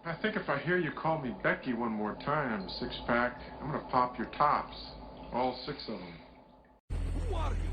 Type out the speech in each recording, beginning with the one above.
I think if I hear you call me Becky one more time, six-pack, I'm gonna pop your tops. All six of them. Who are you?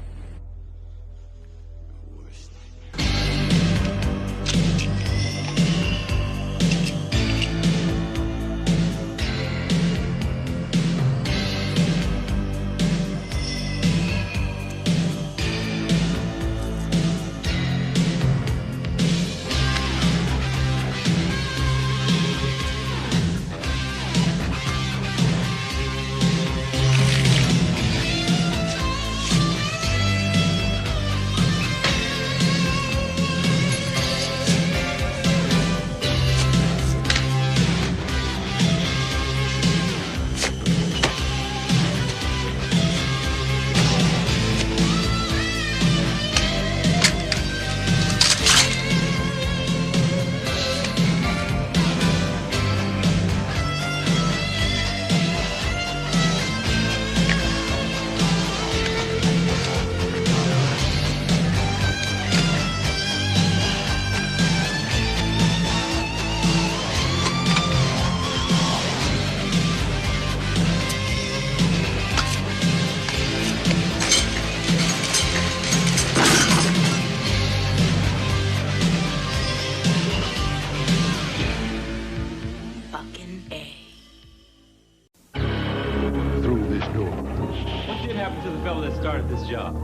What happened to the fellow that started this job?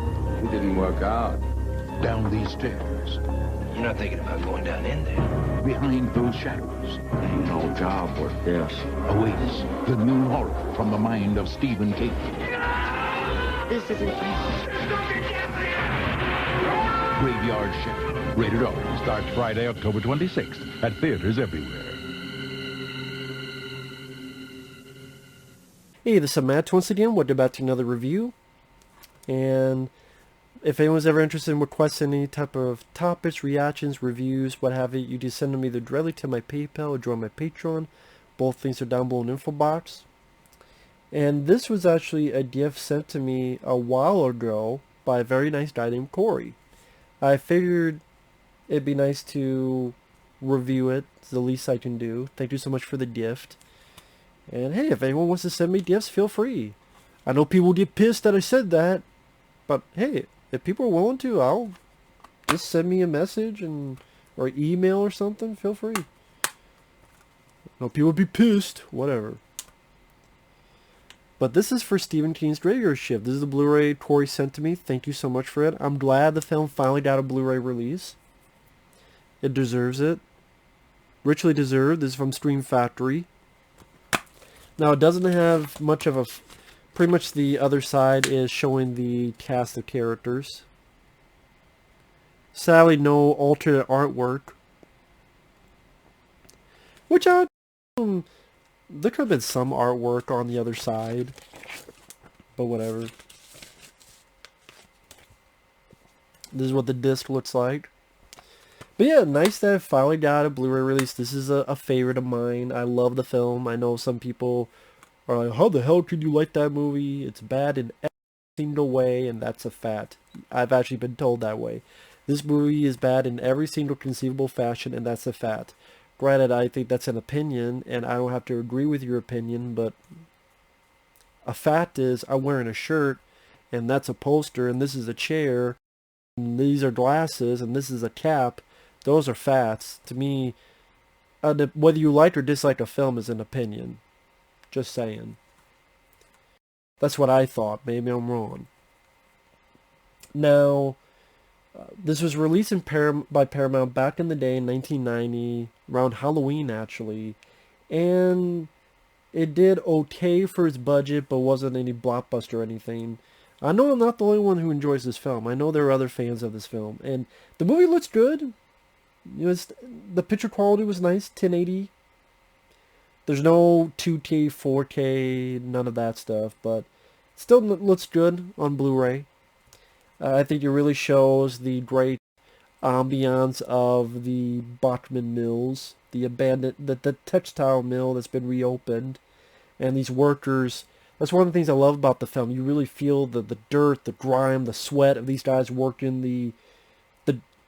It didn't work out. Down these stairs. You're not thinking about going down in there. Behind those shadows. Ain't no job worth this. Awaits the new horror from the mind of Stephen King. This isn't fair. Graveyard Shift. Rated R. Starts Friday, October 26th at theaters everywhere. Hey, this is Matt once again. We're about to another review. And if anyone's ever interested in requesting any type of topics, reactions, reviews, what have you, you just send them either directly to my PayPal or join my Patreon. Both things are down below in the info box. And this was actually a gift sent to me a while ago by a very nice guy named Corey. I figured it'd be nice to review it. It's the least I can do. Thank you so much for the gift. And hey, if anyone wants to send me gifts, feel free. I know people get pissed that I said that. But hey, if people are willing to, I'll just send me a message or email or something. Feel free. I know people would be pissed. Whatever. But this is for Stephen King's Graveyard Shift. This is the Blu-ray Corey sent to me. Thank you so much for it. I'm glad the film finally got a Blu-ray release. It deserves it. Richly deserved. This is from Stream Factory. Now, it doesn't have much of a... Pretty much the other side is showing the cast of characters. Sadly, no alternate artwork. Which there could have been some artwork on the other side. But whatever. This is what the disc looks like. But yeah, nice that I finally got a Blu-ray release. This is a favorite of mine. I love the film. I know some people are like, how the hell could you like that movie? It's bad in every single way, and that's a fact. I've actually been told that way. This movie is bad in every single conceivable fashion, and that's a fact. Granted, I think that's an opinion, and I don't have to agree with your opinion, but a fact is I'm wearing a shirt, and that's a poster, and this is a chair, and these are glasses, and this is a cap. Those are facts. To me, whether you like or dislike a film is an opinion. Just saying. That's what I thought. Maybe I'm wrong. Now, this was released by Paramount back in the day in 1990, around Halloween actually, and it did okay for its budget, but wasn't any blockbuster or anything. I know I'm not the only one who enjoys this film. I know there are other fans of this film, and the movie looks good. The picture quality was nice, 1080. There's no 2K, 4K, none of that stuff, but still looks good on Blu-ray. I think it really shows the great ambiance of the Bachman Mills, the textile mill that's been reopened, and these workers. That's one of the things I love about the film. You really feel the dirt, the grime, the sweat of these guys working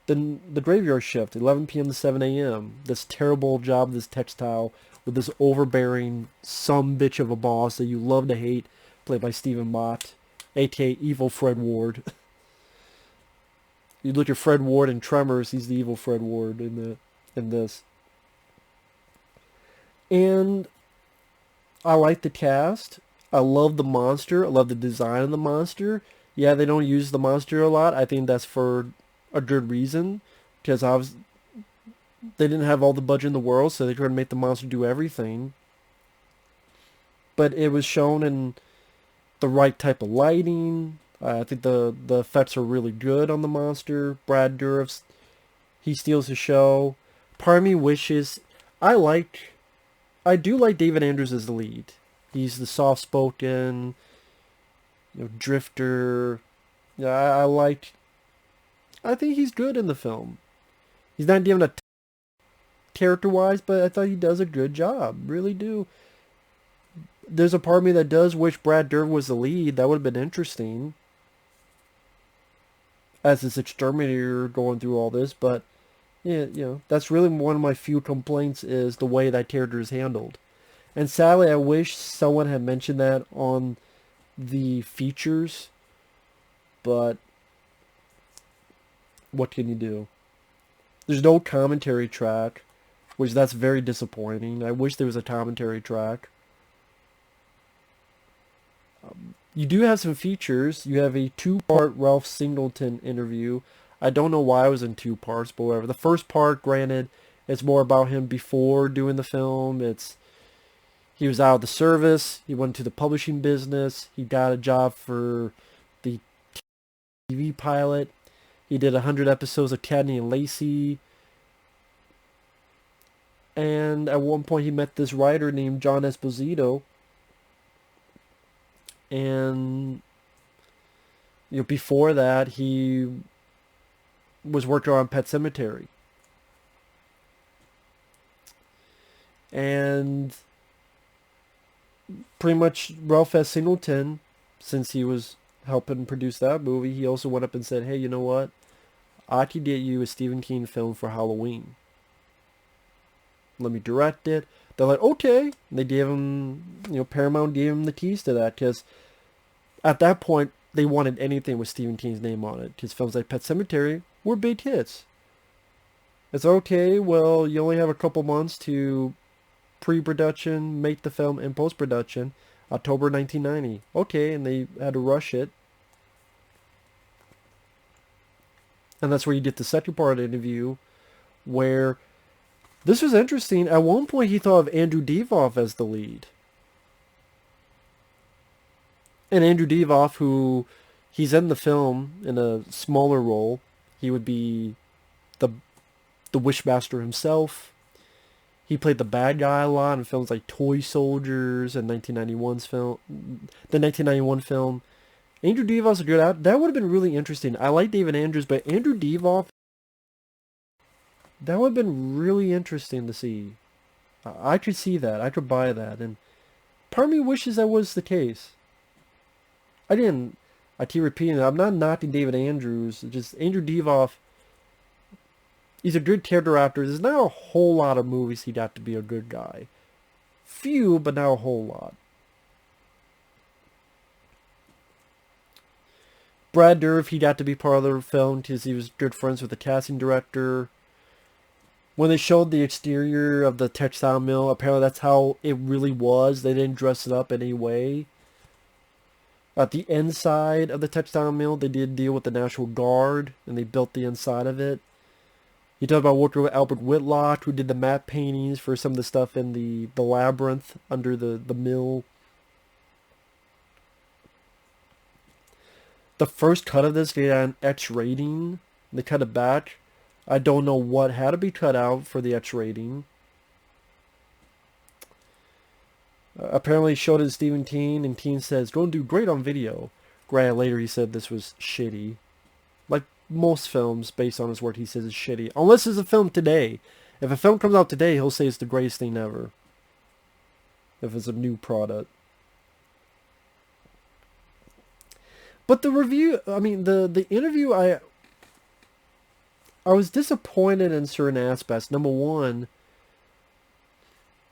the graveyard shift, 11 p.m. to 7 a.m. This terrible job, this textile, with this overbearing bitch of a boss that you love to hate, played by Stephen Mott, aka Evil Fred Ward. You look at Fred Ward in Tremors, he's the evil Fred Ward in this. And I like the cast. I love the monster. I love the design of the monster. Yeah, they don't use the monster a lot. I think that's for a good reason, because they didn't have all the budget in the world, so they couldn't make the monster do everything. But it was shown in the right type of lighting. I think the effects are really good on the monster. Brad Dourif, he steals the show. Part of me wishes... I do like David Andrews as the lead. He's the soft-spoken, drifter. Yeah, I think he's good in the film. He's not given a character-wise, but I thought he does a good job. Really do. There's a part of me that does wish Brad Dourif was the lead. That would have been interesting, as this exterminator going through all this. But yeah, that's really one of my few complaints, is the way that character is handled. And sadly, I wish someone had mentioned that on the features, but what can you do? There's no commentary track, which that's very disappointing. I wish there was a commentary track. You do have some features. You have a 2-part Ralph Singleton interview. I don't know why it was in 2 parts, but whatever. The first part, granted, it's more about him before doing the film. He was out of the service. He went to the publishing business. He got a job for the TV pilot. He did 100 episodes of Cagney and Lacey. And at one point he met this writer named John Esposito. And before that he was working on Pet Sematary. And pretty much Ralph S. Singleton, since he was helping produce that movie, he also went up and said, hey, you know what? I could get you a Stephen King film for Halloween. Let me direct it. They're like, okay. And they gave him, Paramount gave him the keys to that, because at that point, they wanted anything with Stephen King's name on it, because films like Pet Sematary were big hits. It's okay, well, you only have a couple months to pre-production, make the film, and post-production. October 1990. Okay, and they had to rush it. And that's where you get the second part of the interview, where this was interesting. At one point, he thought of Andrew Divoff as the lead. And Andrew Divoff, who he's in the film in a smaller role, he would be the Wishmaster himself. He played the bad guy a lot in films like Toy Soldiers and the 1991 film. Andrew Divoff's a good actor. That would have been really interesting. I like David Andrews, but Andrew Divoff, that would have been really interesting to see. I could see that. I could buy that. And part of me wishes that was the case. I keep repeating it. I'm not knocking David Andrews. Just Andrew Divoff, he's a good character actor. There's not a whole lot of movies he got to be a good guy. Few, but not a whole lot. Brad Dourif, he got to be part of the film because he was good friends with the casting director. When they showed the exterior of the textile mill, apparently that's how it really was. They didn't dress it up in any way. At the inside of the textile mill, they did deal with the National Guard, and they built the inside of it. He talked about working with Albert Whitlock, who did the matte paintings for some of the stuff in the labyrinth under the mill. The first cut of this, they had an X rating. They cut it back. I don't know what had to be cut out for the X rating. Apparently showed it to Stephen King, and King says, going to do great on video. Granted, later he said this was shitty. Like most films based on his work, he says it's shitty. Unless it's a film today. If a film comes out today, he'll say it's the greatest thing ever. If it's a new product. But the review, I mean, the interview, I was disappointed in certain aspects. Number one,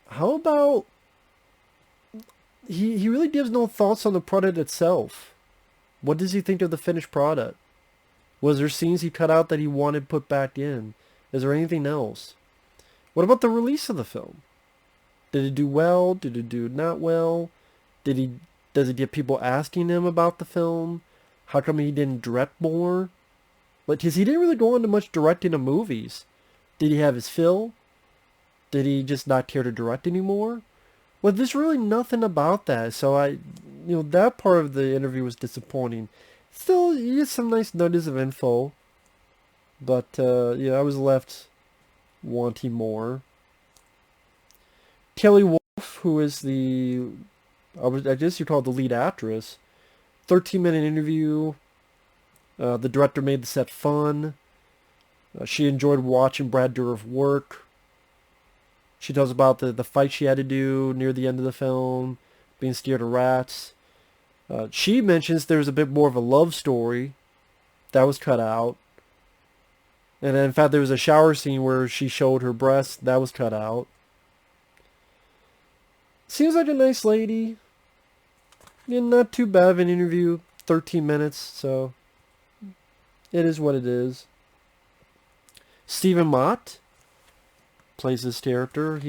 how about he really gives no thoughts on the product itself. What does he think of the finished product? Was there scenes he cut out that he wanted put back in? Is there anything else? What about the release of the film? Did it do well? Did it do not well? Does it get people asking him about the film? How come he didn't direct more? Because he didn't really go into much directing of movies. Did he have his fill? Did he just not care to direct anymore? Well, there's really nothing about that. So that part of the interview was disappointing. Still, you get some nice nuggets of info. But, I was left wanting more. Kelly Wolf, who is I guess you call it the lead actress. 13-minute interview. The director made the set fun. She enjoyed watching Brad Dourif work. She tells about the fight she had to do near the end of the film, being scared of rats. She mentions there's a bit more of a love story. That was cut out. And then, in fact, there was a shower scene where she showed her breasts. That was cut out. Seems like a nice lady. Yeah, not too bad of an interview. 13 minutes, so it is what it is. Stephen Mott plays this character.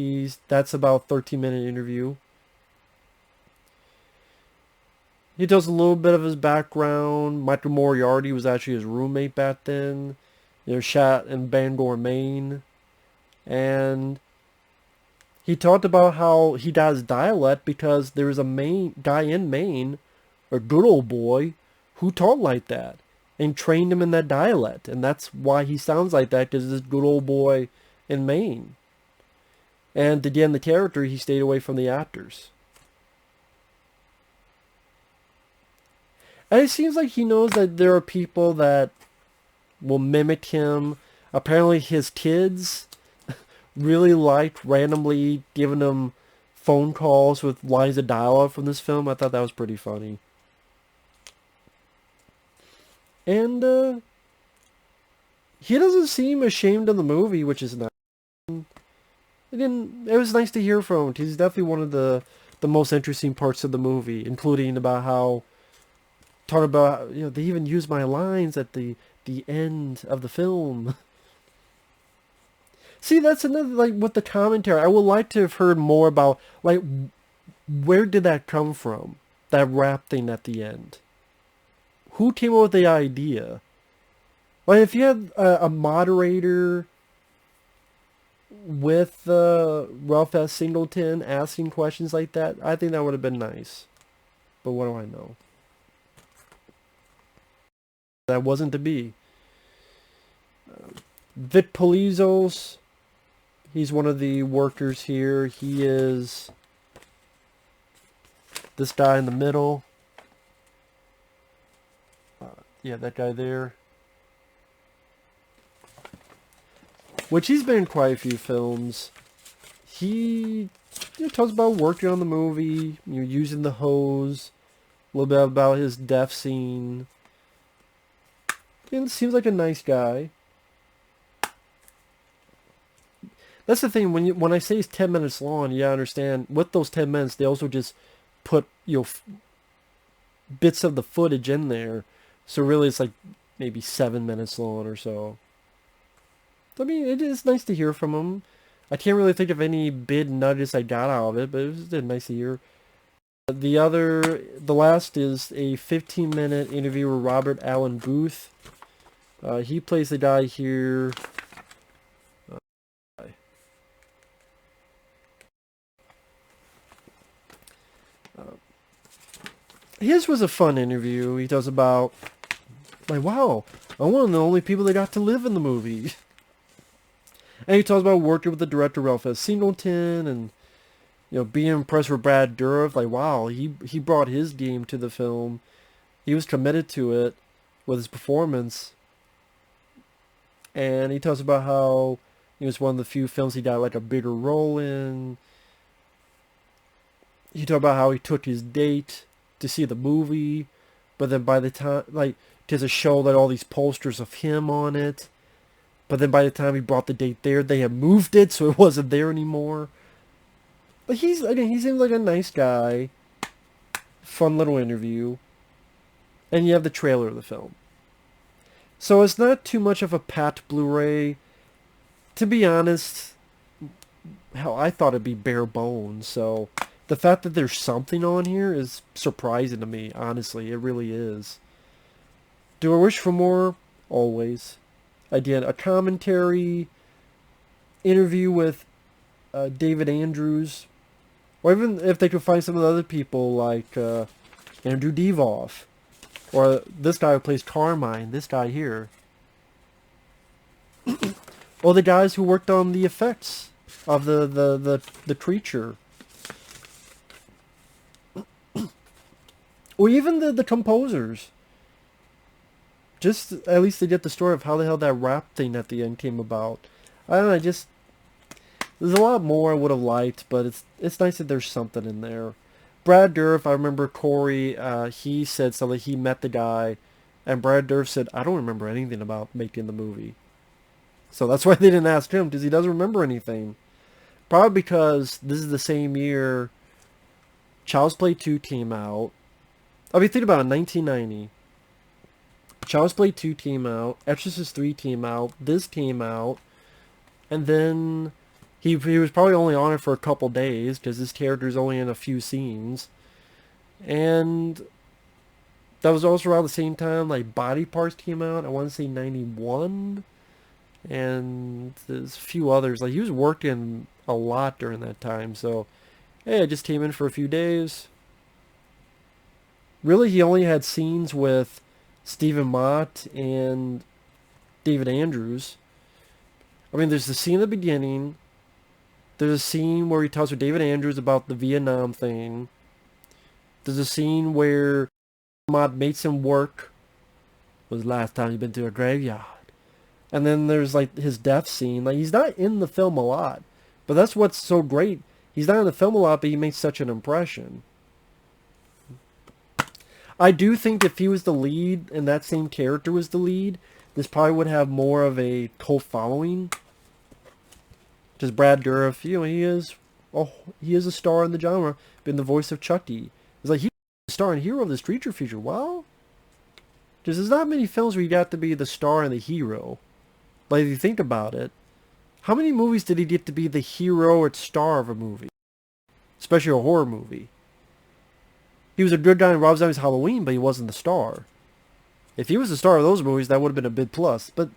That's about 13-minute interview. He tells a little bit of his background. Michael Moriarty was actually his roommate back then. They're shot in Bangor, Maine. And he talked about how he got his dialect because there was a Maine guy in Maine, a good old boy, who talked like that and trained him in that dialect. And that's why he sounds like that, because this good old boy in Maine. And to get in the character, he stayed away from the actors. And it seems like he knows that there are people that will mimic him. Apparently his kids really liked randomly giving him phone calls with lines of dialogue from this film. I thought that was pretty funny. And he doesn't seem ashamed of the movie, which is nice. It was nice to hear from him. He's definitely one of the most interesting parts of the movie, including about how talk about, they even use my lines at the end of the film. See, that's another, with the commentary. I would like to have heard more about, where did that come from? That rap thing at the end. Who came up with the idea? If you had a moderator with Ralph S. Singleton asking questions like that, I think that would have been nice. But what do I know? That wasn't to be. Vic Polizos, he's one of the workers here. He is this guy in the middle. That guy there. Which he's been in quite a few films. He talks about working on the movie, using the hose, a little bit about his death scene. And seems like a nice guy. That's the thing, when I say it's 10 minutes long, I understand. With those 10 minutes, they also just put, bits of the footage in there. So really it's maybe 7 minutes long or so. I mean, it is nice to hear from him. I can't really think of any big nuggets I got out of it, but it was nice to hear. The last is a 15-minute interview with Robert Allen Booth. He plays the guy here. His was a fun interview. He talks about, wow, I'm one of the only people that got to live in the movie. And he talks about working with the director Ralph S. Singleton and, being impressed with Brad Dourif. Wow, he brought his game to the film. He was committed to it with his performance. And he talks about how it was one of the few films he got a bigger role in. He talked about how he took his date to see the movie, but then by the time, there's a show that all these posters of him on it. But then by the time he brought the date there, they had moved it, so it wasn't there anymore. But he seems like a nice guy. Fun little interview. And you have the trailer of the film. So it's not too much of a packed Blu-ray. To be honest, hell, I thought it'd be bare bones. So the fact that there's something on here is surprising to me, honestly. It really is. Do I wish for more? Always. I did a commentary interview with David Andrews. Or even if they could find some of the other people like Andrew Devoff. Or this guy who plays Carmine, this guy here. Or the guys who worked on the effects of the creature. Or even the composers. Just, at least they get the story of how the hell that rap thing at the end came about. I don't know, there's a lot more I would have liked, but it's nice that there's something in there. Brad Dourif, I remember Corey, he said something, he met the guy, and Brad Dourif said, I don't remember anything about making the movie. So that's why they didn't ask him, because he doesn't remember anything. Probably because this is the same year Child's Play 2 came out. I mean, think about it, 1990. Child's Play 2 came out, Exorcist 3 came out, this came out, and then he was probably only on it for a couple days, because his character's only in a few scenes. And that was also around the same time, like, Body Parts came out, I want to say 91, and there's a few others. Like, he was working a lot during that time, so, hey, I just came in for a few days. Really, he only had scenes with Stephen Mott and David Andrews. I mean, there's the scene at the beginning. There's a scene where he talks with David Andrews about the Vietnam thing. There's a scene where Mott makes him work. Was the last time he'd been to a graveyard. And then there's like his death scene. Like, he's not in the film a lot, but that's what's so great. He's not in the film a lot, but he makes such an impression. I do think if he was the lead and that same character was the lead, this probably would have more of a cult following. Because Brad Dourif, you know, he is a star in the genre, been the voice of Chucky. It's like, he's the star and hero of this creature feature. Well, because there's not many films where you got to be the star and the hero. Like, if you think about it, how many movies did he get to be the hero or star of a movie? Especially a horror movie. He was a good guy in Rob Zombie's Halloween, but he wasn't the star. If he was the star of those movies, that would have been a big plus. But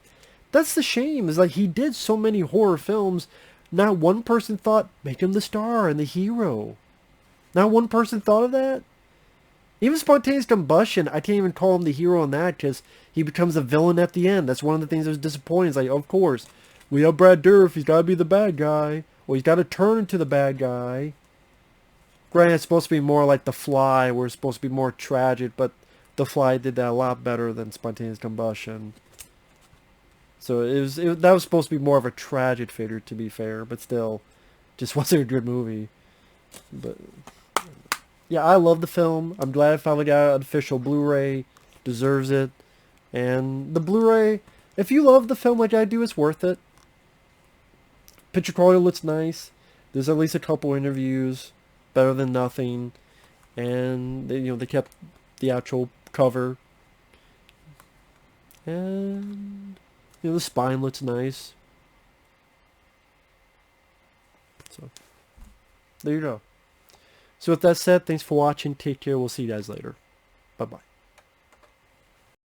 that's the shame, is like, he did so many horror films, not one person thought, make him the star and the hero. Not one person thought of that. Even Spontaneous Combustion, I can't even call him the hero in that, because he becomes a villain at the end. That's one of the things that was disappointing. It's like, of course, we have Brad Dourif, he's got to be the bad guy. Or he's got to turn into the bad guy. Granted, it's supposed to be more like The Fly, where it's supposed to be more tragic, but The Fly did that a lot better than Spontaneous Combustion. So that was supposed to be more of a tragic figure, to be fair, but still, just wasn't a good movie. But yeah, I love the film. I'm glad I finally got an official Blu-ray. Deserves it. And the Blu-ray, if you love the film like I do, it's worth it. Picture quality looks nice. There's at least a couple interviews. Better than nothing. And they kept the actual cover. And the spine looks nice. So there you go. So with that said, thanks for watching. Take care. We'll see you guys later. Bye-bye.